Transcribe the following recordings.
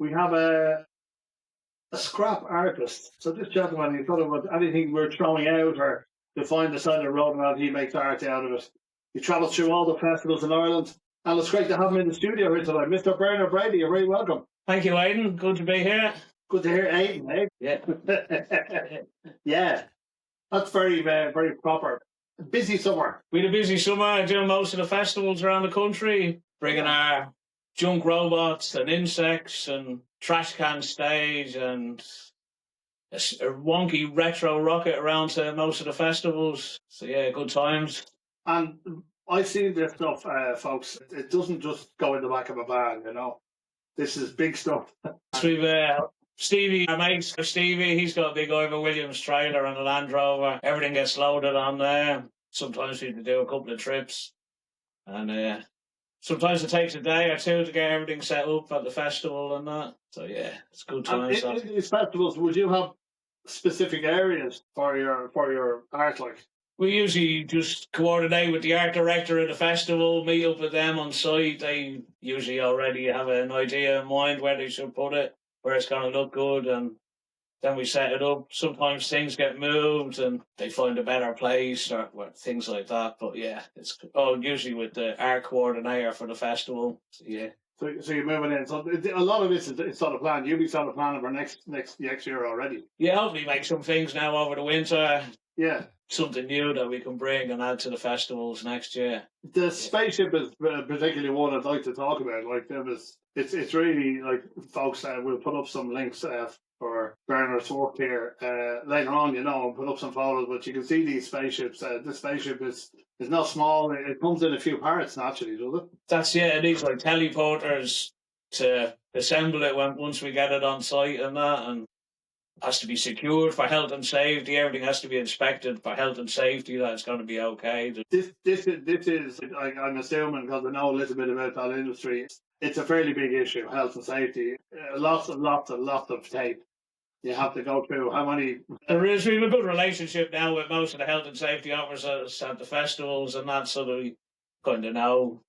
We have a scrap artist. So this gentleman, he thought about anything we're throwing out or to find the side of the road, and he makes art out of it. He travels through all the festivals in Ireland, and it's great to have him in the studio here tonight. Mr. Bernard Brady, you're very welcome. Thank you, Aidan. Good to be here. Good to hear Aidan, eh? Yeah. Yeah. That's very, very proper. Busy summer. We had a busy summer, doing most of the festivals around the country, bringing our junk robots and insects and trash can stage and a wonky retro rocket around to most of the festivals. So yeah, good times. And I see this stuff, folks. It doesn't just go in the back of a van, you know. This is big stuff. We've Stevie, our mate Stevie, he's got a big Ivor Williams trailer and a Land Rover. Everything gets loaded on there. Sometimes we have to do a couple of trips. And sometimes it takes a day or two to get everything set up at the festival and that. So yeah, it's good times. In these festivals, would you have specific areas for your art, like? We usually just coordinate with the art director of the festival, meet up with them on site. They usually already have an idea in mind where they should put it, where it's going to look good, and then we set it up. Sometimes things get moved and they find a better place or things like that. But yeah, it's usually with the art coordinator for the festival. So, yeah. So you're moving in. So a lot of this is sort of planned. You'll be sort of planning for next year already. Yeah, hopefully make some things now over the winter. Yeah. Something new that we can bring and add to the festivals next year. The spaceship is particularly one I'd like to talk about. Like it's really like, folks. We'll put up some links for Bernard's work here later on. You know, and put up some photos. But you can see these spaceships. This spaceship is not small. It comes in a few parts naturally, does it? That's it needs like teleporters to assemble it once we get it on site and that, and has to be secured for health and safety. Everything has to be inspected for health and safety that it's going to be okay. This is I'm assuming, because I know a little bit about that industry, it's a fairly big issue, health and safety. Lots of tape you have to go through. How many? There is. We have a good relationship now with most of the health and safety officers at the festivals and that, so that we kind of know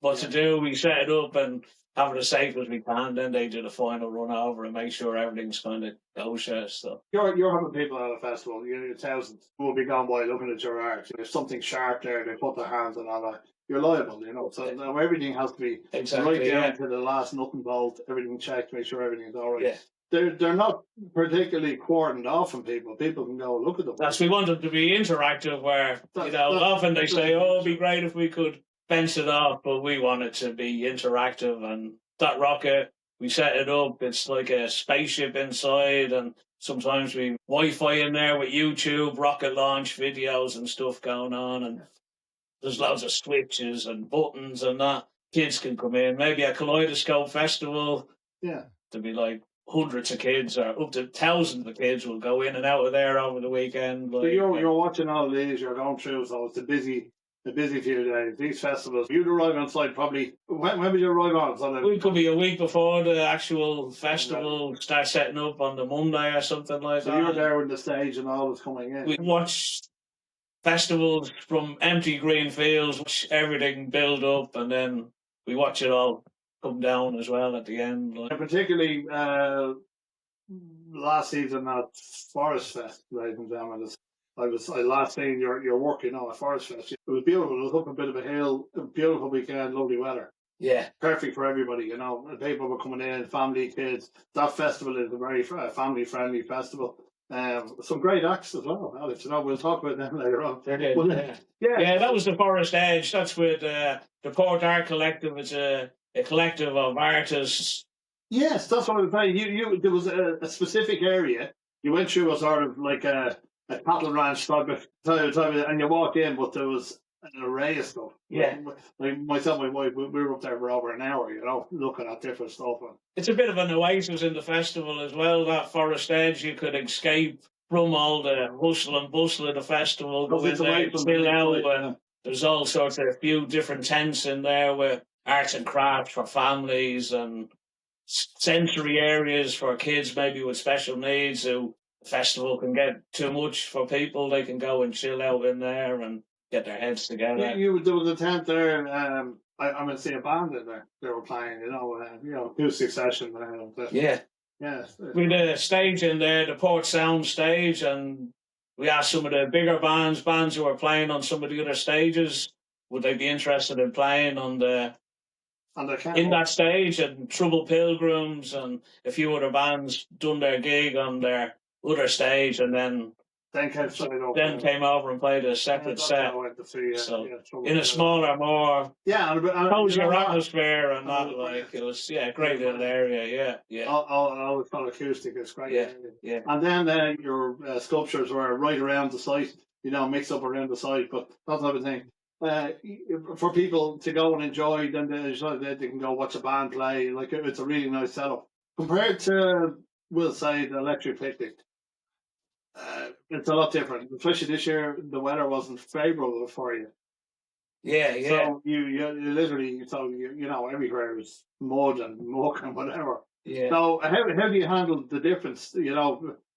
what to do. We set it up and have it as safe as we can. Then they do the final run over and make sure everything's kind of kosher. So you're having people at a festival. You know, thousands who will be gone by looking at your art. If something sharp there, they put their hands on all that. You're liable, you know. So now everything has to be right down to the last nut and bolt. Everything checked, make sure everything's all right. Yeah. They're not particularly cordoned off from people. People can go look at them. We want them to be interactive. Where often they say, "Oh, it'd be great if we could fence it off," but we want it to be interactive. And that rocket, we set it up. It's like a spaceship inside, and sometimes we Wi-Fi in there with YouTube, rocket launch videos and stuff going on. And there's loads of switches and buttons and that. Kids can come in. Maybe a Kaleidoscope festival. Yeah, there'll be like hundreds of kids or up to thousands of kids will go in and out of there over the weekend. So you're watching all of these. You're going through. So it's a busy few days. These festivals, you'd arrive on site probably. When would you arrive on? So we could be a week before the actual festival. Start setting up on the Monday or something like that. So you're there with the stage and all is coming in. We watch festivals from empty green fields, watch everything build up, and then we watch it all come down as well at the end. And particularly last season at Forest Fest, ladies and gentlemen. I last seen your work, you know, at Forest Fest. It was beautiful. It was up a bit of a hill, a beautiful weekend, lovely weather. Yeah. Perfect for everybody, you know. People were coming in, family, kids. That festival is a very family-friendly festival. Some great acts as well, Alex. You know, we'll talk about them later on. Yeah, that was the Forest Edge. That's with the Port Art Collective. It's a collective of artists. Yes, that's what I was saying. There was a specific area. You went through a sort of like a cattle ranch type of, and you walked in, but there was an array of stuff. Yeah. Like myself and my wife, we were up there for over an hour, you know, looking at different stuff. It's a bit of an oasis in the festival as well, that Forest Edge. You could escape from all the hustle and bustle of the festival, go in there, chill out, and there's all sorts of a few different tents in there with arts and crafts for families and sensory areas for kids maybe with special needs who the festival can get too much for people. They can go and chill out in there, and get their heads together. There was a tent there. I'm going to see a band in there. They were playing, acoustic session. Yeah. Yeah. We had a stage in there, the Port Sound stage, and we asked some of the bigger bands who were playing on some of the other stages, would they be interested in playing in that stage, and Trouble Pilgrims and a few other bands done their gig on their other stage, and then came over and played a separate set. In a smaller, more cozier atmosphere, and it was great little area. All acoustic is great. Yeah. And then your sculptures were right around the site, mixed up around the site, but that type of thing. For people to go and enjoy, then they can go watch a band play. Like, it's a really nice setup compared to, we'll say, the Electric Picnic. It's a lot different, especially this year. The weather wasn't favourable for you. Yeah. So you literally, everywhere is mud and muck and whatever. Yeah. So how do you handle the difference?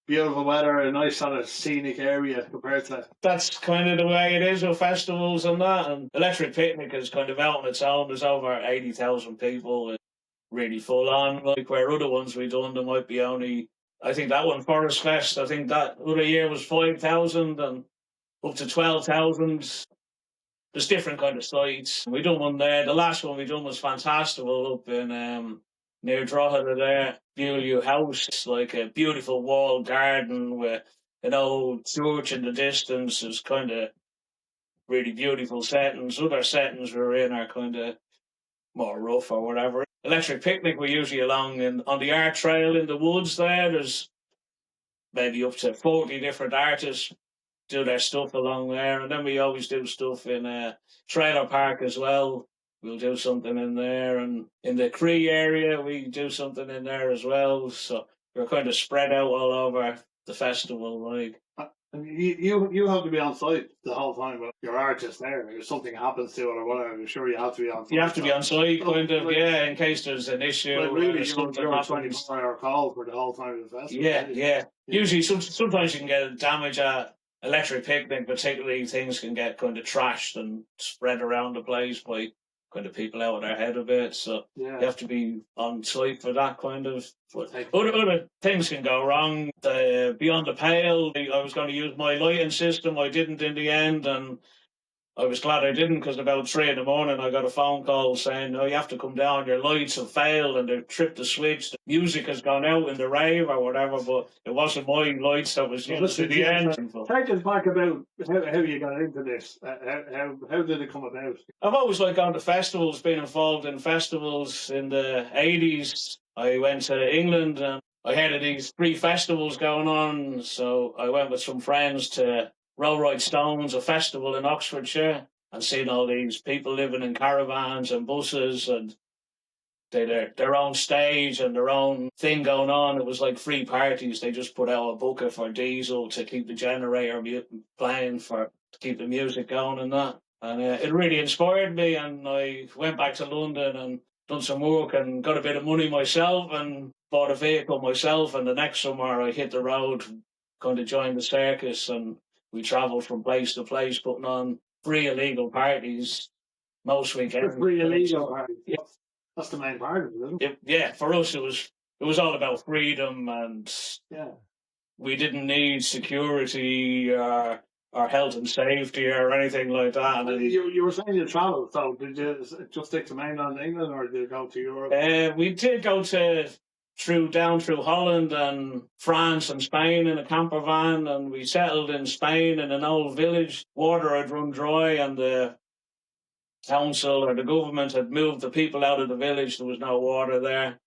Beautiful weather, a nice sort of scenic area compared to. That's kind of the way it is with festivals and that. And Electric Picnic is kind of out on its own. There's over 80,000 people. It's really full on. Like where other ones we've done, there might be only. I think that one, Forest Fest, I think that other year was 5,000 and up to 12,000. There's different kind of sites. We done one there. The last one we done was Fantastival up in near Drogheda there. Beaulieu House. It's like a beautiful walled garden with an old church in the distance. It's kind of really beautiful settings. Other settings we're in are kind of more rough or whatever. Electric Picnic, we're usually along on the art trail in the woods there. There's maybe up to 40 different artists do their stuff along there. And then we always do stuff in a trailer park as well. We'll do something in there. And in the Cree area, we do something in there as well. So we're kind of spread out all over the festival. Like. You have to be on site the whole time with your artist there. If something happens to it or whatever, I'm sure you have to be on site. You have to be on site, in case there's an issue. Like really, you're a 24-hour call for the whole time of the festival. Yeah. Usually, sometimes you can get damage at Electric Picnic, particularly things can get kind of trashed and spread around the place by kind of people out of their head a bit. So you have to be on site for that kind of. Other things can go wrong. Beyond the Pale, I was going to use my lighting system. I didn't in the end, and I was glad I didn't, because about 3 a.m. I got a phone call saying, "Oh, you have to come down. Your lights have failed and they've tripped the switch. The music has gone out in the rave or whatever." But it wasn't my lights that was used in the end. Take us back about how you got into this. How did it come about? I've always liked going to festivals, been involved in festivals. In the 80s, I went to England and I heard of these 3 festivals going on. So I went with some friends to Rollright Stones, a festival in Oxfordshire, and seeing all these people living in caravans and buses, and they had their own stage and their own thing going on. It was like free parties. They just put out a bucket for diesel to keep the generator playing to keep the music going and that. And it really inspired me, and I went back to London and done some work and got a bit of money myself and bought a vehicle myself. And the next summer I hit the road, kind of joined the circus, and we travelled from place to place, putting on free illegal parties most weekends. Free illegal parties. Yeah. That's the main part of it, isn't it? For us, it was all about freedom, and we didn't need security or health and safety or anything like that. And you were saying you travelled, so did you just stick to mainland England, or did you go to Europe? We did go down through Holland and France and Spain in a camper van, and we settled in Spain in an old village. Water had run dry, and the council or the government had moved the people out of the village. There was no water there.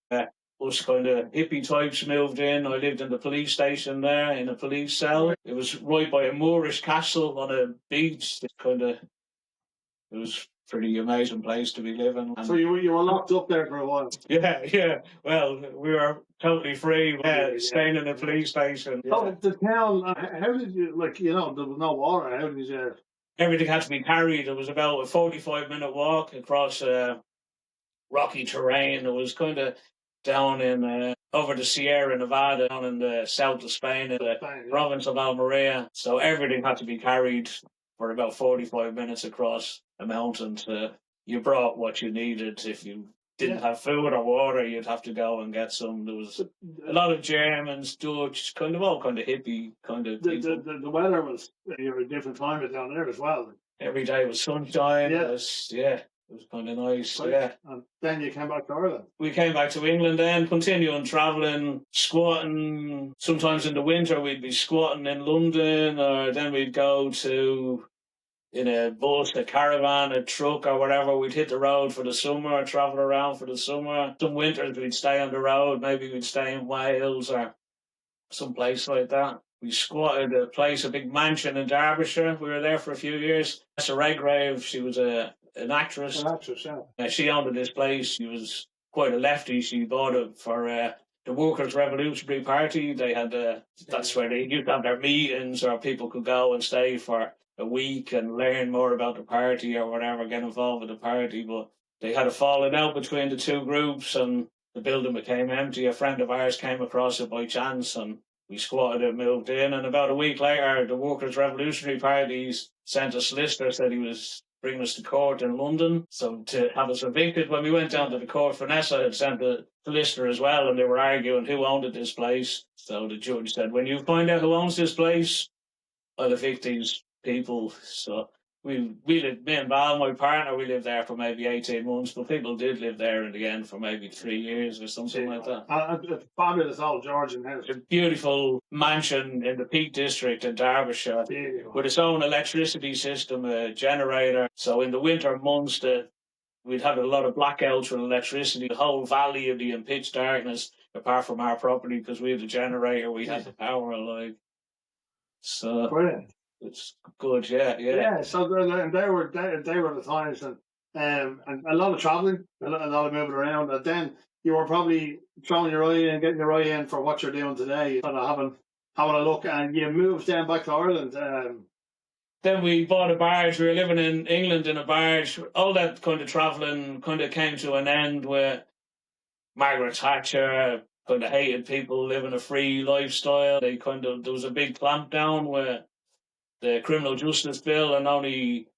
Us kind of hippie types moved in. I lived in the police station there, in a police cell. It was right by a Moorish castle on a beach. It was pretty amazing place to be living. So you were locked up there for a while? Yeah. Well, we were totally free, staying in a police station. So the town, how did you, there was no water, how did you... Everything had to be carried. It was about a 45-minute walk across rocky terrain. It was kind of down in over the Sierra Nevada, down in the south of Spain, in the province of Almeria. So everything had to be carried for about 45 minutes across a mountain. You brought what you needed. If you didn't have food or water, you'd have to go and get some. There was a lot of Germans, Dutch, all kind of hippie kind of people. The weather was, a different climate down there as well. Every day was sunshine. It was kind of nice. Right. Yeah. And then you came back to Ireland. We came back to England then, continuing travelling, squatting. Sometimes in the winter we'd be squatting in London, or then we'd go to, in a bus, a caravan, a truck or whatever. We'd hit the road for the summer, travel around for the summer. Some winters we'd stay on the road. Maybe we'd stay in Wales or some place like that. We squatted a place, a big mansion in Derbyshire. We were there for a few years. Vanessa Redgrave, she was an actress. An actress, yeah. She owned this place. She was quite a lefty. She bought it for the Workers' Revolutionary Party. They had that's where they used to have their meetings, or people could go and stay for a week and learn more about the party or whatever, get involved with the party. But they had a falling out between the two groups, and the building became empty. A friend of ours came across it by chance, and we squatted it, moved in, and about a week later, the Workers' Revolutionary Party sent a solicitor, said he was bringing us to court in London, so to have us evicted. When we went down to the court, Vanessa had sent a solicitor as well, and they were arguing who owned this place. So the judge said, when you find out who owns this place, I'll evict these people. So we lived, me and Val, my partner, we lived there for maybe 18 months, but people did live there in the end for maybe 3 years or something like that. A fabulous old Georgian house. A beautiful mansion in the Peak District in Derbyshire with its own electricity system, a generator. So in the winter months, we'd have a lot of blackouts with electricity. The whole valley would be in pitch darkness, apart from our property, because we had the generator, we had the power. So brilliant. It's good, yeah. Yeah, so they were the times, and a lot of travelling, a lot of moving around, and then you were probably throwing your eye in, getting your eye in for what you're doing today, sort of having a look, and you moved then back to Ireland. Then we bought a barge. We were living in England in a barge. All that kind of travelling kind of came to an end with Margaret Thatcher. Kind of hated people living a free lifestyle. There was a big clampdown with the criminal justice bill, and only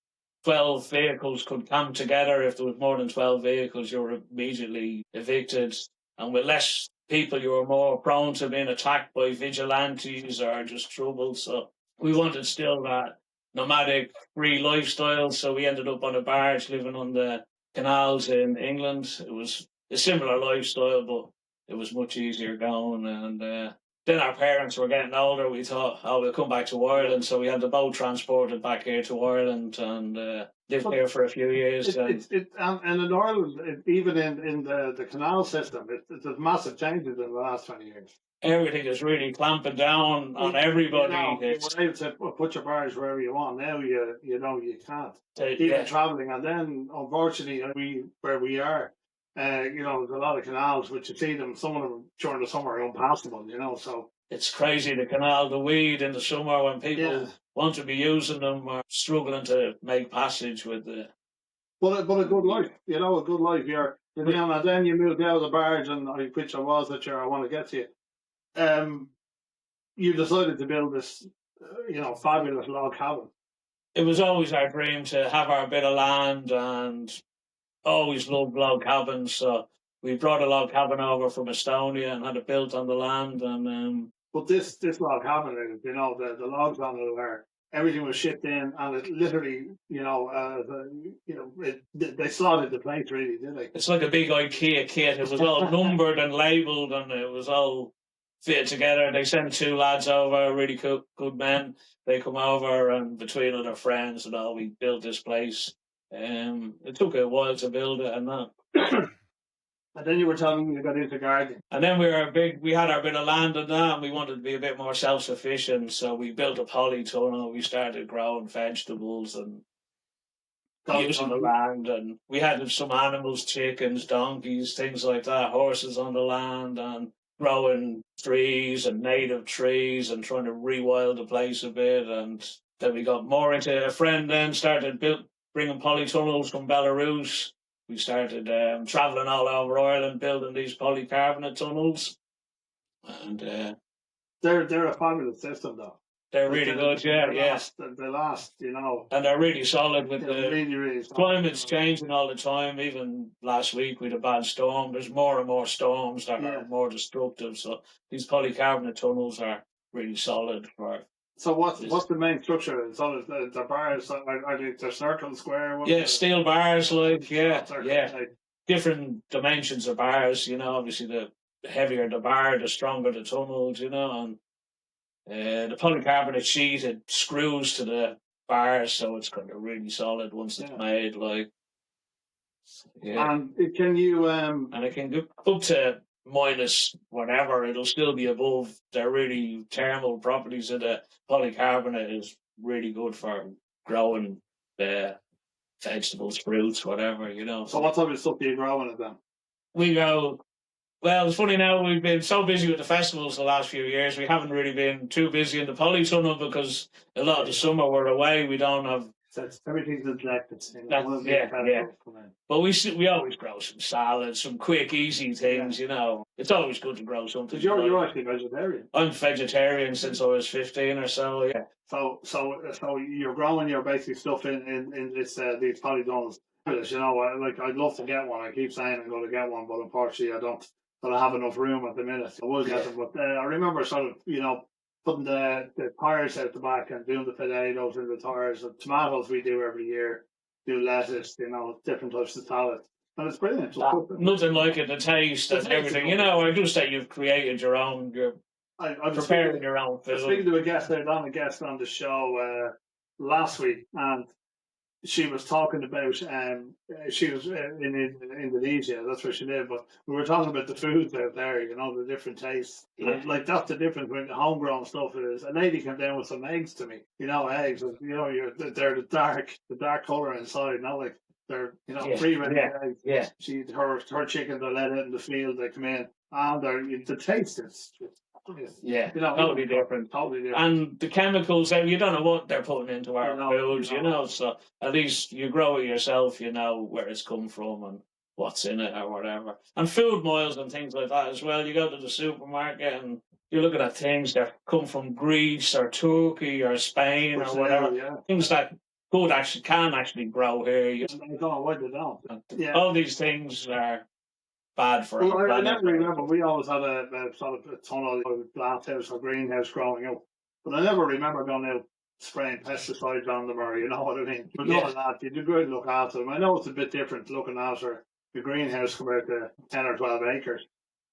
12 vehicles could come together. If there was more than 12 vehicles, you were immediately evicted. And with less people, you were more prone to being attacked by vigilantes or just trouble. So we wanted still that nomadic, free lifestyle. So we ended up on a barge living on the canals in England. It was a similar lifestyle, but it was much easier going. And then our parents were getting older. We thought, we'll come back to Ireland. So we had the boat transported back here to Ireland and lived here for a few years. And in Ireland, even in the canal system, there's massive changes in the last 20 years. Everything is really clamping down on everybody. You were able to put your barge wherever you want. Now you can't. Even travelling. And then, unfortunately, where we are, there's a lot of canals, which you see them, some of them during the summer are impassable, so. It's crazy, the canal, the weed in the summer when people want to be using them or struggling to make passage with the... But a good life, a good life. And then you moved out of the barge, and which I was that year, I want to get to you. You decided to build this, fabulous log cabin. It was always our dream to have our bit of land, and always loved log cabins, so we brought a log cabin over from Estonia and had it built on the land. And but this log cabin, the logs on it were, everything was shipped in, and it literally, they slotted the place, really, did they? It's like a big IKEA kit. It was all numbered and labelled, and it was all fitted together. They sent 2 lads over, really good men. They come over, and between other friends and all, we built this place. It took a while to build it and that. And then you were telling me you got into gardening. And then we had our bit of land and that, and we wanted to be a bit more self-sufficient, so we built a polytunnel. We started growing vegetables and using the land, and we had some animals, chickens, donkeys, things like that, horses on the land, and growing trees and native trees and trying to rewild the place a bit. And then we got more into a friend then started bringing polytunnels from Belarus. We started travelling all over Ireland, building these polycarbonate tunnels. And they're a fabulous system, though. They're really good, yeah. The last, you know. And they're really solid with the really climate's changing all the time. Even last week with a bad storm, there's more and more storms that are more destructive. So these polycarbonate tunnels are really solid for. So what's the main structure? So the bars are they circle, square? Steel bars, different dimensions of bars. You know, obviously the heavier the bar, the stronger the tunnels. You know, and the polycarbonate sheet, it screws to the bars, so it's kind of really solid once it's made. Like, and can you and it can go up to minus whatever. It'll still be above. The really thermal properties of the polycarbonate is really good for growing the vegetables, fruits, whatever. You know. So what type of stuff do you grow in it then? We go. Well, it's funny now, we've been so busy with the festivals the last few years, we haven't really been too busy in the polytunnel because a lot of the summer we're away, we don't have... So everything's neglected. But we always grow some salads, some quick, easy things, you know. It's always good to grow something. You're actually vegetarian. I'm vegetarian since I was 15 or so, yeah. So you're growing your basic stuff in this these polytunnels. You know, I'd love to get one. I keep saying I'm going to get one, but unfortunately I don't have enough room at the minute. I will get it, but I remember sort of, you know, putting the tires out the back and doing the potatoes in the tires. The tomatoes we do every year, do lettuce, you know, different types of salad. And it's brilliant. Nothing like it, the taste and everything. You know, I just say you've created your own, I'm preparing your own food. I was speaking to a guest on the show last week, and she was talking about she was in Indonesia, that's where she lived, but we were talking about the foods out there, you know, the different tastes. And, like, that's the difference with the homegrown stuff is. A lady came down with some eggs to me, you know, eggs, you know, they're the dark colour inside, not like they're, you know, free-range eggs. Yeah. Her chickens are let out in the field, they come in, and the taste is yeah, you know, totally different. And the chemicals, you don't know what they're putting into our foods, you know. So at least you grow it yourself, you know where it's come from and what's in it or whatever. And food miles and things like that as well. You go to the supermarket and you're looking at things that come from Greece or Turkey or Spain or whatever. Things that can actually grow here. I don't know why they don't. All these things are bad for our planet. I never remember. We always had a sort of a tunnel, glass house or greenhouse growing up, but I never remember going out spraying pesticides on them, or you know what I mean. But none of that. You do good look after them. I know it's a bit different looking after the greenhouse compared to 10 or 12 acres.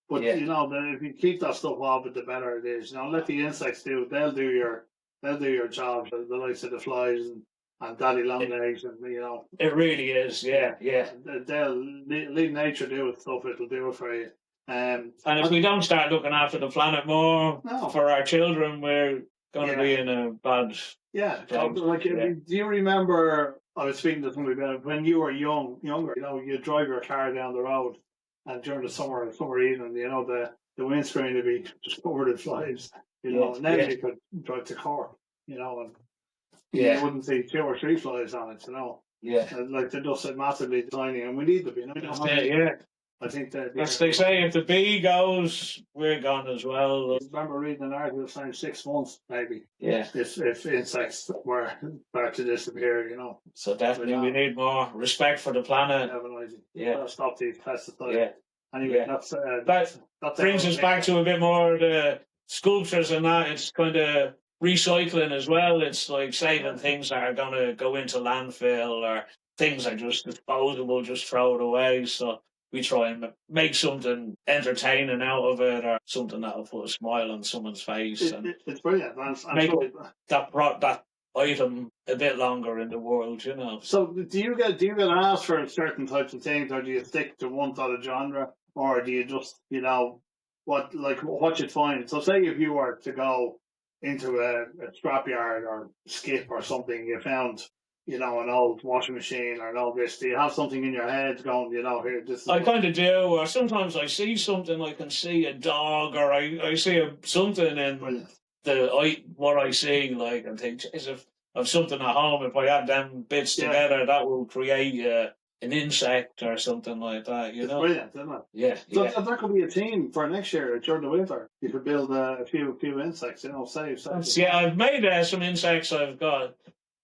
But you know, if you keep that stuff off it, the better it is. You know, let the insects do it. They'll do your job. The likes of the flies and daddy long legs, and you know. It really is, yeah. They'll leave nature do it stuff. It'll do it for you. And if we don't start looking after the planet more for our children, we're going to be in a bad. Yeah, do you remember? I was speaking to somebody about it, when you were younger. You know, you drive your car down the road, and during the summer evening, you know, the windscreen would be just covered in flies. You know, now you could drive to Cork. You know, and you wouldn't see 2 or 3 flies on it. You know. Yeah. Like they're just massively tiny, and we need them. You know. I think that. As they say, if the bee goes, we're gone as well. I remember reading an article saying 6 months, maybe. Yeah. If insects were about to disappear, you know. So definitely, we need more respect for the planet. Yeah. Stop these pesticides. Yeah. Anyway, that brings us back to a bit more of the sculptures and that. It's kind of recycling as well. It's like saving things that are going to go into landfill, or things are just disposable, just throw it away. So we try and make something entertaining out of it, or something that'll put a smile on someone's face. It's brilliant. Make that item a bit longer in the world, you know. So do you get asked for certain types of things, or do you stick to one sort of genre, or do you just, you know, what you find? So say if you were to go into a scrapyard or skip or something, you found, you know, an old washing machine or an old this. Do you have something in your head going, you know, here, this is... I kind of do, or sometimes I see something, I can see a dog, or I see something in what I see, like, and think, if I've something at home, if I add them bits together, that will create an insect or something like that, It's brilliant, isn't it? Yeah, So yeah. that could be a theme for next year during the winter. You could build a few insects, save. Yeah, I've made some insects I've got,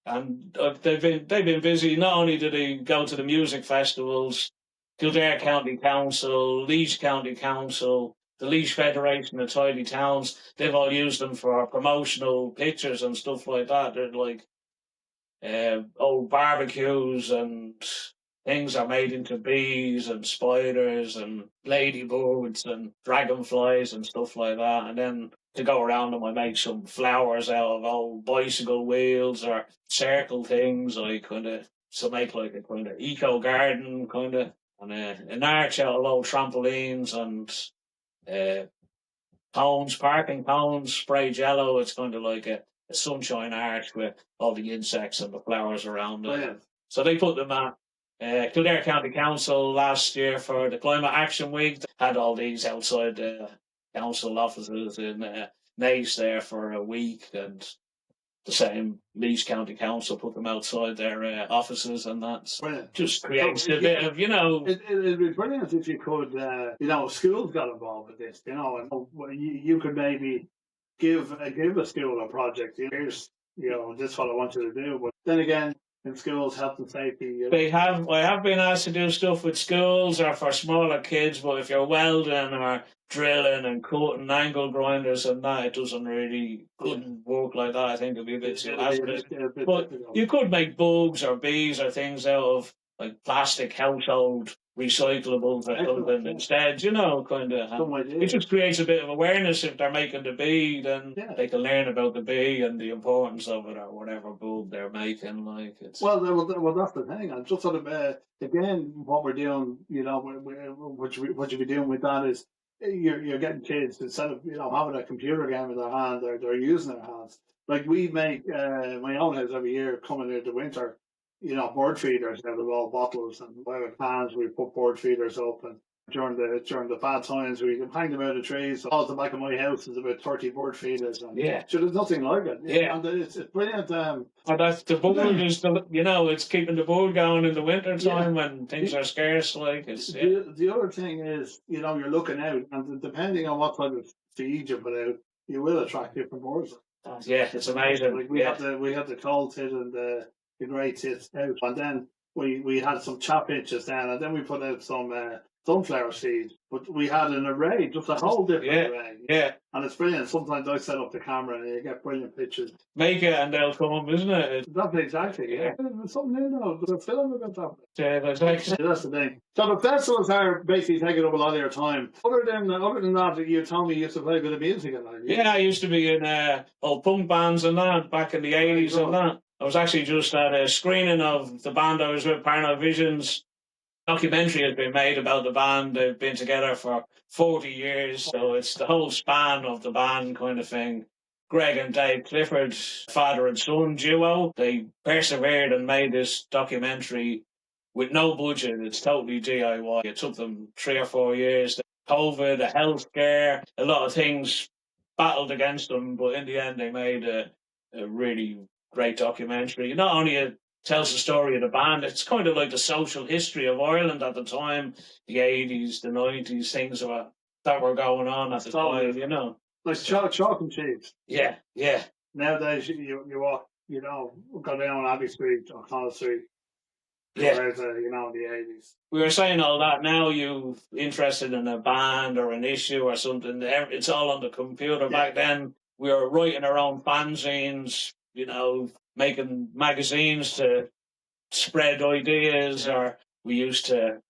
and they've been busy. Not only do they go to the music festivals, Kildare County Council, Laois County Council, the Laois Federation of Tidy Towns, they've all used them for promotional pictures and stuff like that. They're like old barbecues and things are made into bees and spiders and ladybirds and dragonflies and stuff like that. And then to go around them, I make some flowers out of old bicycle wheels or circle things. I make like a kind of eco garden kind of, and an arch out of old trampolines and parking cones, sprayed yellow. It's kind of like a sunshine arch with all the insects and the flowers around it. Yeah. So they put them at Kildare County Council last year for the Climate Action Week. They had all these outside the council offices in Naas there for a week, and the same Laois County Council put them outside their offices, and that just creates a bit of, It'd be brilliant if you could, schools got involved with this, and you could maybe give a school a project. Here's, this is what I want you to do. But then again, in schools, health and safety. I have been asked to do stuff with schools or for smaller kids, but if you're welding or drilling and cutting angle grinders and that, it couldn't work like that. I think it'd be a bit too hazardous. But you could make bugs or bees or things out of like plastic household recyclables or something instead, it just creates a bit of awareness. If they're making the bee, then they can learn about the bee and the importance of it or whatever bug they're making. Well, that's the thing. I'm just sort of again, what we're doing, what you be doing with that is you're getting kids, instead of having a computer game in their hand, they're using their hands. Like we make my own house every year, coming into winter, bird feeders out of all bottles, and whatever cans we put bird feeders up, and during the bad times we can hang them out of trees. So all at the back of my house is about 30 bird feeders, and so there's nothing like it. And it's brilliant. And that's the bird is it's keeping the bird going in the winter time when things are scarce. The other thing is, you're looking out, and depending on what type of feed you put out, you will attract different birds. It's amazing. Like we have the cold tit and the grey tit out, and then we had some chaffinches down, and then we put out some sunflower seeds. But we had an array, just a whole different array. Yeah. And it's brilliant. Sometimes I set up the camera and you get brilliant pictures. Make it and they'll come, isn't it? That's exactly, There's something new there's a film about that. Yeah, that's the thing. So the festivals are basically taking up a lot of your time. Other than that, you told me you used to play a bit of music and that. Yeah, I used to be in old punk bands and that back in the 80s and that. I was actually just at a screening of the band I was with, Paranoid Visions. Documentary has been made about the band. They've been together for 40 years, so it's the whole span of the band kind of thing. Greg and Dave Clifford, father and son duo, they persevered and made this documentary with no budget. It's totally DIY. It took them 3 or 4 years. COVID, a health scare, a lot of things battled against them, but in the end they made a really great documentary. Not only it tells the story of the band, it's kind of like the social history of Ireland at the time, the 80s, the 90s, things that were going on at the time, Like chalk and cheese. Yeah. Nowadays, you walk, go down Abbey Street or Connell Street. Yeah. Whereas, the 80s. We were saying all that. Now you're interested in a band or an issue or something, it's all on the computer. Yeah. Back then, we were writing our own fanzines, making magazines to spread ideas, or we used to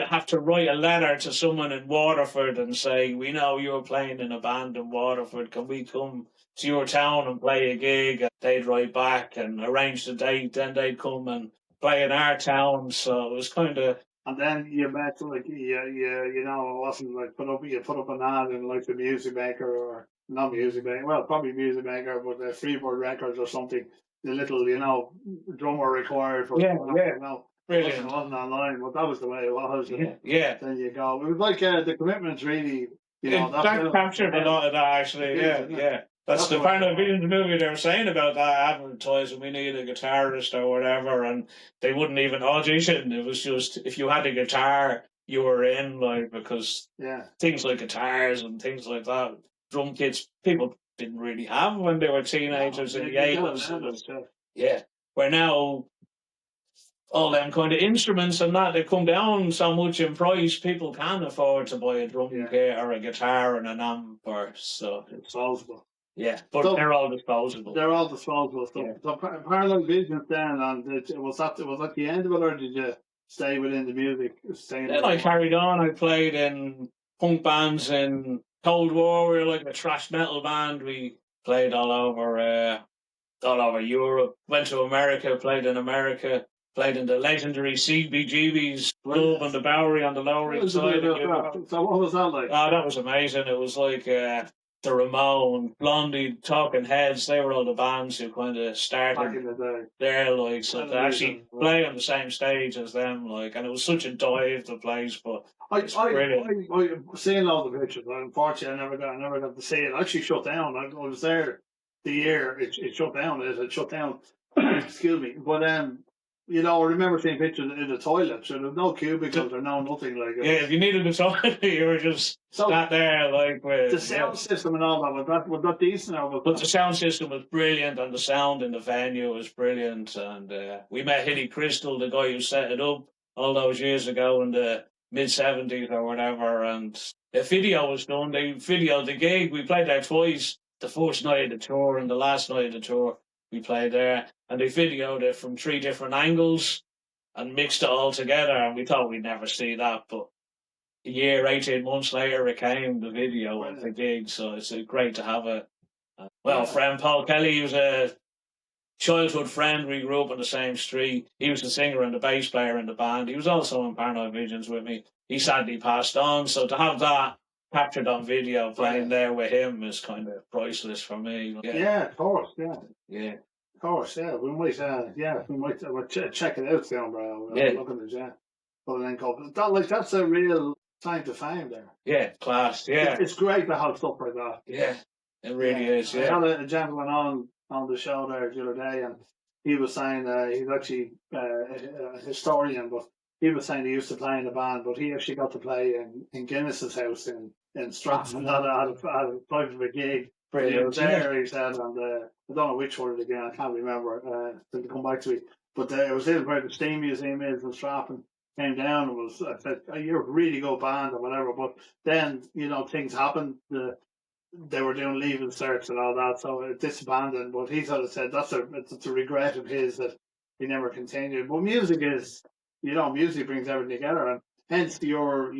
have to write a letter to someone in Waterford and say, we know you're playing in a band in Waterford, can we come to your town and play a gig? And they'd write back and arrange the date, then they'd come and play in our town. So it was kind of... And then you met, it wasn't like you put up an ad in like the Music Maker, or not Music Maker, well, probably Music Maker, but Freeboard Records or something. The little, drummer required for Brilliant. It wasn't online, but that was the way it was. Yeah. Then you go. It was like the commitment's really, that captured a lot of that, actually. Yeah. That's the kind of vision movie they were saying about that, advertising we need a guitarist or whatever, and they wouldn't even audition. It was just, if you had a guitar, you were in, like, because things like guitars and things like that, drum kits, people didn't really have when they were teenagers in the 80s. Yeah. Where now, all them kind of instruments and that, they come down so much in price, people can afford to buy a drum kit or a guitar and an amp or so. Disposable. Yeah, but so, they're all disposable. They're all disposable stuff. Yeah. So parallel business then, and was that the end of it, or did you stay within the music? Then I carried on. I played in punk bands in Cold War. We were like a thrash metal band. We played all over Europe. Went to America. Played in America. Played in the legendary CBGB's club on the Bowery on the Lower East Side. So what was that like? Oh, that was amazing. It was like the Ramones, Blondie, Talking Heads. They were all the bands who kind of started back in the day. There, like, so to actually play on the same stage as them, like, and it was such a dive, the place. But I seen all the pictures. Unfortunately, I never got to see it. It actually shut down. I was there the year it shut down. It shut down. Excuse me, but you know, I remember seeing pictures in the toilet. So there's no cubicles or no nothing like it. Yeah, if you needed a toilet, you were just sat there like with the sound system and all that. Was that decent? But the sound system was brilliant, and the sound in the venue was brilliant. And we met Hilly Crystal, the guy who set it up all those years ago in the mid-70s or whatever. And the video was done. They videoed the gig. We played there twice. The first night of the tour and the last night of the tour. We played there, and they videoed it from 3 different angles and mixed it all together, and we thought we'd never see that, but a year, 18 months later, it came, the video of the gig, so it's great to have it. Friend Paul Kelly, he was a childhood friend. We grew up on the same street. He was the singer and the bass player in the band. He was also in Paranoid Visions with me. He sadly passed on, so to have that captured on video, playing there with him is kind of priceless for me. Yeah, of course, yeah. Yeah. Of course, yeah. We might check it out down, bro. Look at it, But then that's a real time to fame there. Yeah, class, yeah. It's great to have stuff like that. Yeah, it really is, yeah. I had a gentleman on the show there the other day, and he was saying he's actually a historian, but he was saying he used to play in a band, but he actually got to play in Guinness's house in Stratford at a private gig. Brilliant. There, he said, and I don't know which one it again, I can't remember, to come back to me. But it was in where the Steam Museum is in Stratford. Came down and I said, you're a really good band or whatever. But then, you know, things happened. They were doing leaving certs and all that, so it disbanded. But he sort of said that's a regret of his that he never continued. But music is, you know, music brings everything together, and hence your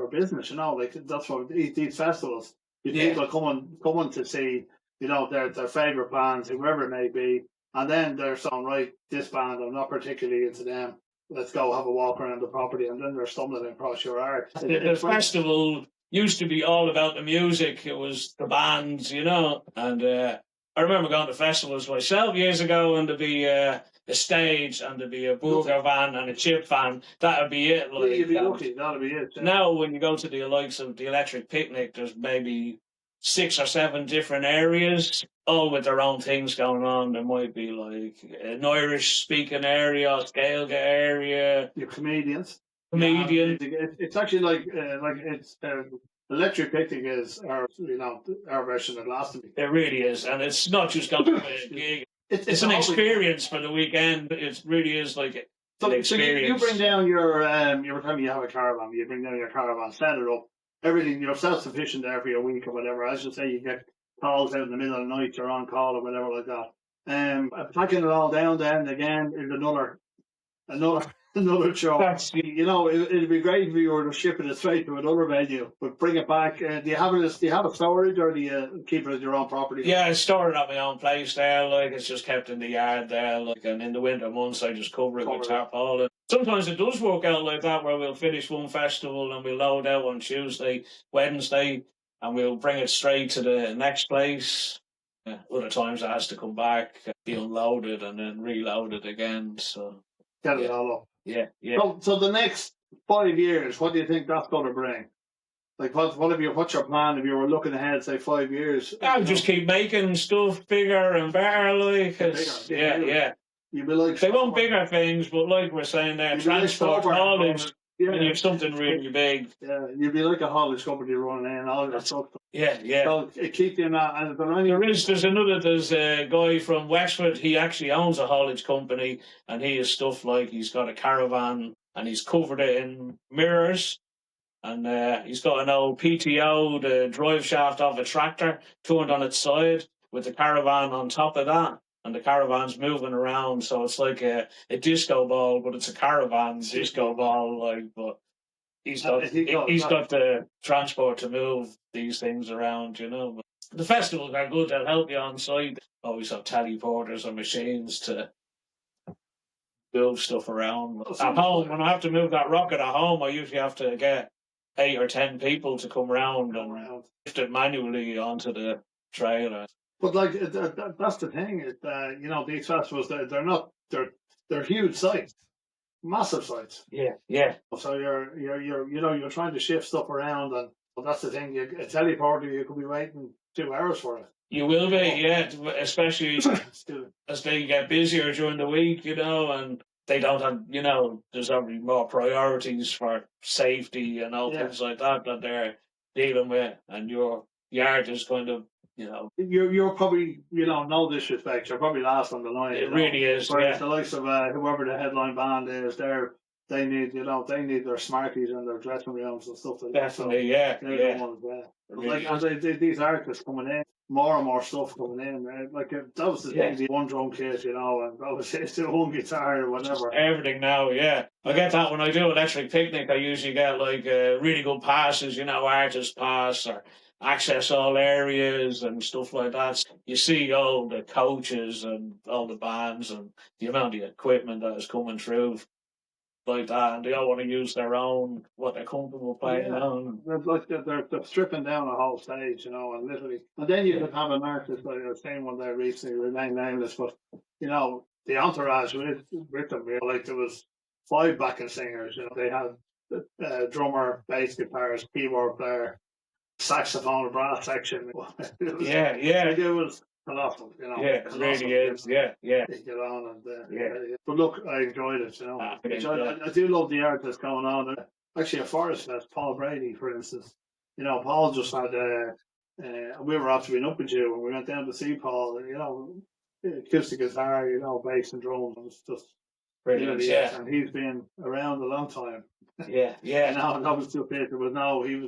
business, you know, like that's what these festivals. People coming to see, you know, their favourite bands, whoever it may be, and then they're saying, right, this band, I'm not particularly into them. Let's go have a walk around the property, and then they're stumbling across your art. The festival used to be all about the music. It was the bands, you know, and I remember going to festivals myself years ago, and there'd be a stage, and there'd be a burger van and a chip van. That'd be it. Like, you'd be lucky. That'd be it. Yeah. Now, when you go to the likes of the Electric Picnic, there's maybe 6 or 7 different areas, all with their own things going on. There might be like an Irish-speaking area, a Gaelic area. Your comedians. It's actually like it's Electric Picnic is our version of Glastonbury. It really is, and it's not just going to be a gig. It's an experience for the weekend. It really is like an experience. So you bring down your you were telling me you have a caravan. You bring down your caravan, set it up, everything. You're self-sufficient there for your week or whatever. As you say, you get calls out in the middle of the night. You're on call or whatever like that. Packing it all down then again is another chore. You know, it'd be great if you were to ship it straight to another venue, but bring it back. Do you have a storage, or do you keep it at your own property? Yeah, I store it at my own place there. Like, it's just kept in the yard there. Like, and in the winter months, I just cover it with tarpaulin. Sometimes it does work out like that, where we'll finish one festival and we'll load out on Tuesday, Wednesday, and we'll bring it straight to the next place. Other times it has to come back, be unloaded, and then reloaded again. So get it all up. Yeah. So the next 5 years, what do you think that's going to bring? Like, what's your plan if you were looking ahead, say 5 years? I would just keep making stuff bigger and better, like, yeah. You'd be like, they want bigger things, but like we're saying there, transport, haulage, and you have something really big. Yeah, you'd be like a haulage company running in all your stuff. Yeah. So it keep you in that. And there's a guy from Wexford. He actually owns a haulage company, and he has stuff like he's got a caravan and he's covered it in mirrors. And he's got an old PTO, the drive shaft of a tractor, turned on its side with the caravan on top of that. And the caravan's moving around, so it's like a disco ball, but it's a caravan disco ball. Like, but he's got the transport to move these things around, you know. But the festivals are good; they'll help you on site. Always have teleporters and machines to move stuff around. At home, when I have to move that rocket at home, I usually have to get 8 or 10 people to come round and lift it manually onto the trailer. But like that's the thing is you know, these festivals they're huge sites, massive sites. Yeah. So you're trying to shift stuff around, and that's the thing. A teleporter, you could be waiting 2 hours for it. You will be, yeah, especially as they get busier during the week, you know, and they don't have, you know, there's obviously more priorities for safety and all things like that they're dealing with, and your yard is kind of, you know. You're probably, you know, no disrespect, you're probably last on the line. It really is, Whereas the likes of whoever the headline band is, they need their Smarties and their dressing rooms and stuff like that. Definitely, These artists coming in, more and more stuff coming in. Right? Like that was the thing, the one drum kit, you know, and obviously it's the one guitar or whatever. Everything now, I get that when I do Electric Picnic. I usually get like really good passes, you know, artist pass or access all areas and stuff like that. You see all the coaches and all the bands and the amount of equipment that is coming through like that, and they all want to use their own, what they're comfortable playing on. They're stripping down a whole stage, you know, and literally. And then you could have an artist, like I was saying one day recently, remain nameless, but, you know, the entourage with them, you know, like there was 5 backing singers, you know, they had drummer, bass guitarist, keyboard player, saxophone, brass section. It was phenomenal, you know. Yeah, it really is. Yeah. Get on and But look, I enjoyed it, you know. I do love the art that's going on. Actually, a Forest Fest, Paul Brady, for instance. You know, Paul just had we were actually up with you, and we went down to see Paul, and, you know, acoustic guitar, you know, bass and drums, and it's just brilliant. And he's been around a long time. Yeah. And that was too big. He was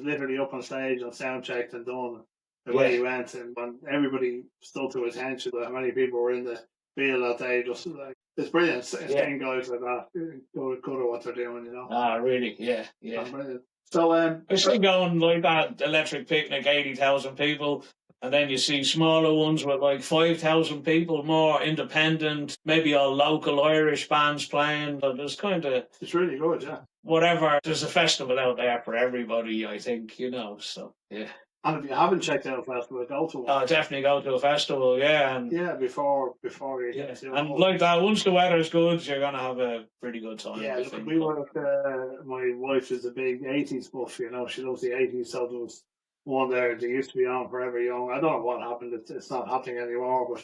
literally up on stage and soundchecked and done the way he went, and when everybody stood to attention, how many people were in the field that day, just like, it's brilliant. Seeing guys like that good at what they're doing, you know. Really, yeah. Brilliant. So I see going like that Electric Picnic, 80,000 people, and then you see smaller ones with like 5,000 people, more independent, maybe all local Irish bands playing. But there's it's really good, yeah. Whatever, there's a festival out there for everybody, I think, you know. So yeah. And if you haven't checked out a festival, go to one. Oh, definitely go to a festival, and before you get to and like that, once the weather's good, you're gonna have a pretty good time. Yeah, we were my wife is a big 80s buff, you know, she loves the 80s, so there was one there that used to be on Forever Young. I don't know what happened, it's not happening anymore, but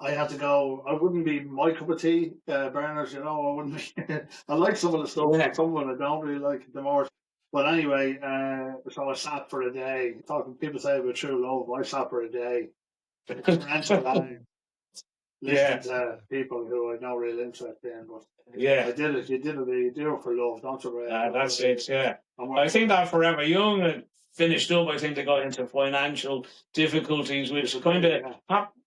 I had to go. I wouldn't be my cup of tea, Bernard, you know, I wouldn't be. I like some of the stuff, but some of it I don't really like the more. But anyway, so I sat for a day. People say about true love. I sat for a day. Listening to people who I had no real interest in. But I did it. You do it for love, don't you? That's it, yeah. I think that Forever Young finished up. I think they got into financial difficulties, which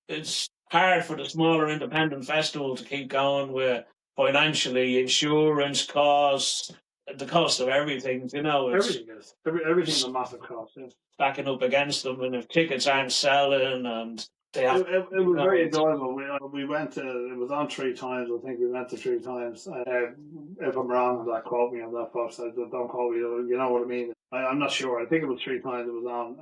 it's hard for the smaller independent festival to keep going with financially, insurance costs, the cost of everything, you know. Everything's a massive cost, yeah. Stacking up against them, and if tickets aren't selling, and they have... It was very enjoyable. We went to, it was on 3 times, I think we went to 3 times. If I'm wrong, quote me on that, folks. Don't quote me, you know what I mean. I'm not sure. I think it was 3 times it was on,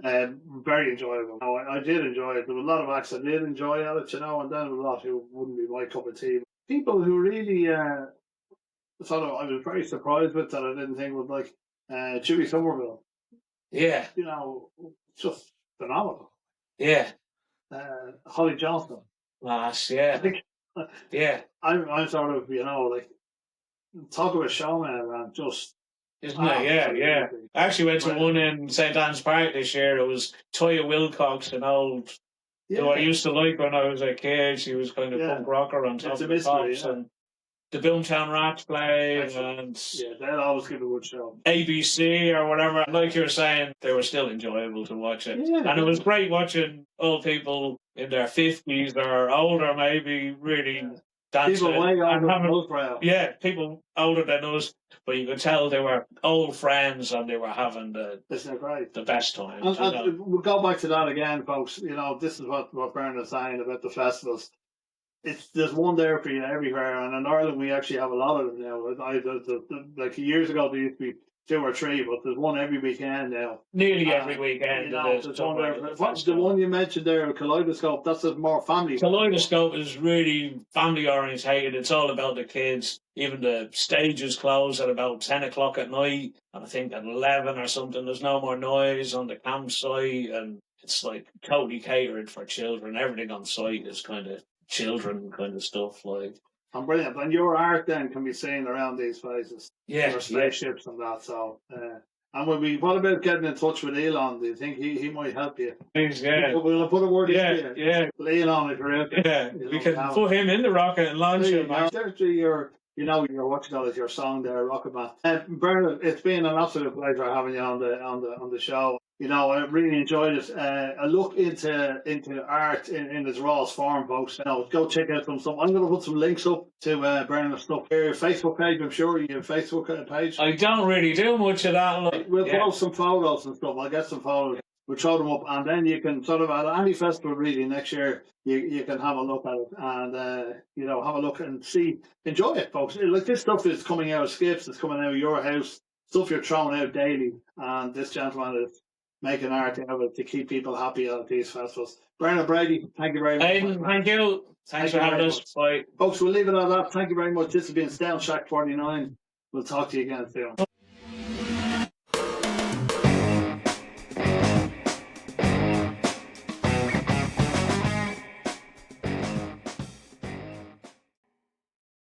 and very enjoyable. I did enjoy it. There was a lot of acts I did enjoy at it, you know, and then there was a lot who wouldn't be my cup of tea. People who really... I was very surprised with that. I didn't think would like. Jimmy Somerville. Yeah. You know, just phenomenal. Yeah. Holly Johnson. Last, yeah. Yeah. I'm sort of, you know, like, talk about showman, man, just. Isn't it? Yeah, yeah. I actually went to one in St. Anne's Park this year. It was Toya Wilcox, an old who I used to like when I was a kid. She was kind of punk rocker on top of the pops. And the Boomtown Rats played, and they'll always give a good show. ABC or whatever. Like you were saying, they were still enjoyable to watch it. Yeah, and it was great watching old people in their 50s or older, maybe, really dancing. People way older than us, yeah, people older than us, but you could tell they were old friends and they were having the best time. And we'll go back to that again, folks. You know, this is what Bernard's saying about the festivals. There's one there for you everywhere, and in Ireland we actually have a lot of them now. Like years ago there used to be 2 or 3, but there's one every weekend now. Nearly every weekend. You know, there's one there. What's the one you mentioned there, Kaleidoscope? That's a more family. Kaleidoscope is really family orientated. It's all about the kids. Even the stages close at about 10 o'clock at night, and I think at 11 or something. There's no more noise on the campsite, and it's like totally catered for children. Everything on site is kind of children kind of stuff, like. And brilliant. And your art then can be seen around these places. Yeah. Your spaceships and that. So, and what about getting in touch with Elon? Do you think he might help you? Please, yeah. We'll put a word in here. Yeah. Elon, if you're out there. Yeah. We can put him in the rocket and launch him. You're watching all your song there, Rocket Man. Bernard, it's been an absolute pleasure having you on the show. You know, I really enjoyed it. A look into art in its rawest form, folks. You know, go check out some stuff. I'm going to put some links up to Bernard's stuff. Your Facebook page, I'm sure you have a Facebook page. I don't really do much of that. We'll post some photos and stuff. I'll get some photos. We'll throw them up, and then you can sort of, at any festival really next year, you can have a look at it and, you know, have a look and see, enjoy it, folks. Like, this stuff is coming out of Skips, it's coming out of your house, stuff you're throwing out daily, and this gentleman is making art out of it to keep people happy at these festivals. Bernard Brady, thank you very much. Aidan, thank you. Thanks for having us. Bye. Folks, we'll leave it at that. Thank you very much. This has been Soundshack 49. We'll talk to you again soon.